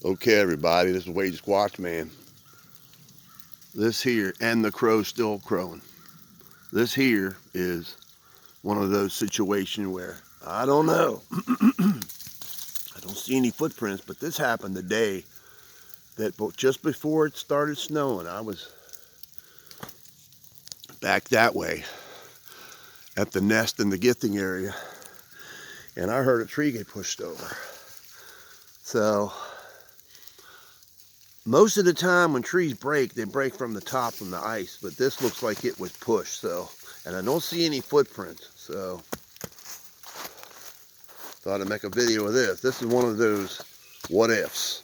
Okay, everybody, this is Squatchmann. This here, and the crow's still crowing. This here is one of those situations where, I don't know, I don't see any footprints, but this happened the day that just before it started snowing. I was back that way at the nest in the gifting area, and I heard a tree get pushed over. So, most of the time when trees break, they break from the top from the ice, but this looks like it was pushed, so, and I don't see any footprints, so thought I'd make a video of this. This is one of those what ifs.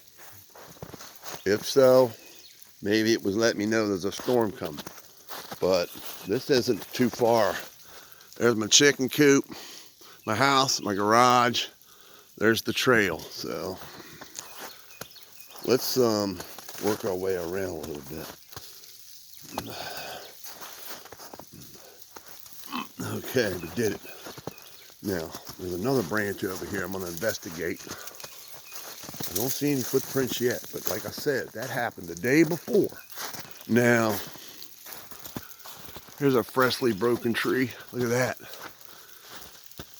If so, maybe it was letting me know there's a storm coming, but this isn't too far. There's my chicken coop, my house, my garage, there's the trail, so let's work our way around a little bit. Okay, we did it. Now, there's another branch over here I'm going to investigate. I don't see any footprints yet, but like I said, that happened the day before. Now, here's a freshly broken tree. Look at that.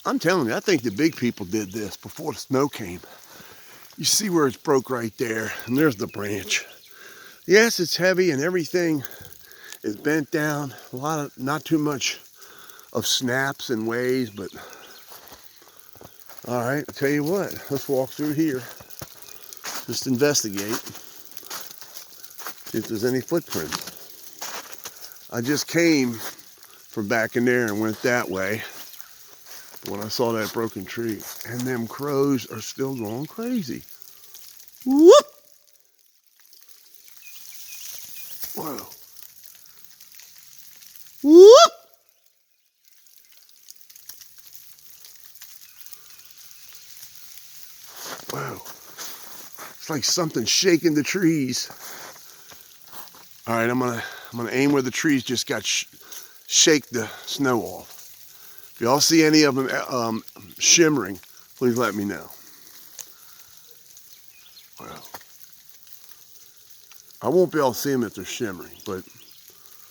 I'm telling you, I think the big people did this before the snow came. You see where it's broke right there, and there's the branch. Yes, it's heavy and everything is bent down. A lot of, not too much of snaps and ways, but all right, I'll tell you what, let's walk through here. Just investigate. See if there's any footprints. I just came from back in there and went that way when I saw that broken tree. And them crows are still going crazy. Whoop! Whoa. Whoop! Whoa. It's like something shaking the trees. All right, I'm gonna aim where the trees just got shake the snow off. If y'all see any of them shimmering, please let me know. Wow. I won't be able to see them if they're shimmering, but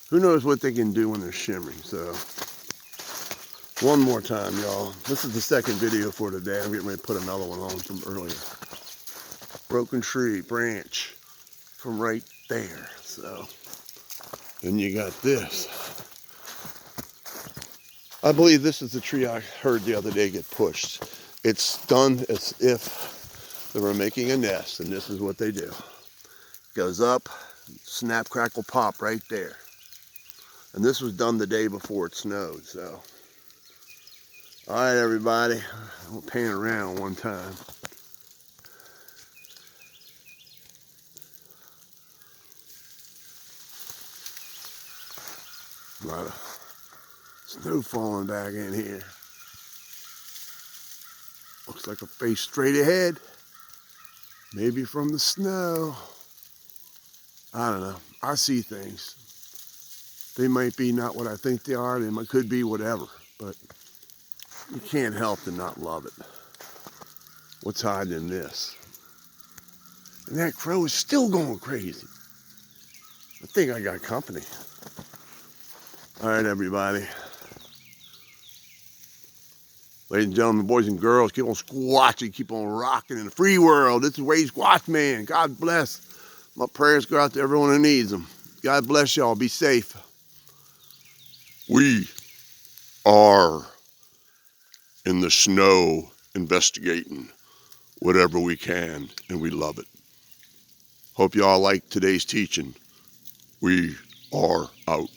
who knows what they can do when they're shimmering. So, one more time, y'all. This is the second video for today. I'm getting ready to put another one on from earlier. Broken tree, branch from right there. So, then you got this. I believe this is the tree I heard the other day get pushed. It's done as if they were making a nest, and this is what they do. Goes up, snap, crackle, pop right there. And this was done the day before it snowed, so. All right, everybody, we'll pan around one time. A lot of snow falling back in here. Looks like a face straight ahead. Maybe from the snow. I don't know. I see things. They might be not what I think they are. They could be whatever. But you can't help to not love it. What's hiding in this? And that crow is still going crazy. I think I got company. All right, everybody. Ladies and gentlemen, boys and girls, keep on squatching, keep on rocking in the free world. This is Squatchmann. God bless. My prayers go out to everyone who needs them. God bless y'all. Be safe. We are in the snow investigating whatever we can, and we love it. Hope y'all like today's teaching. We are out.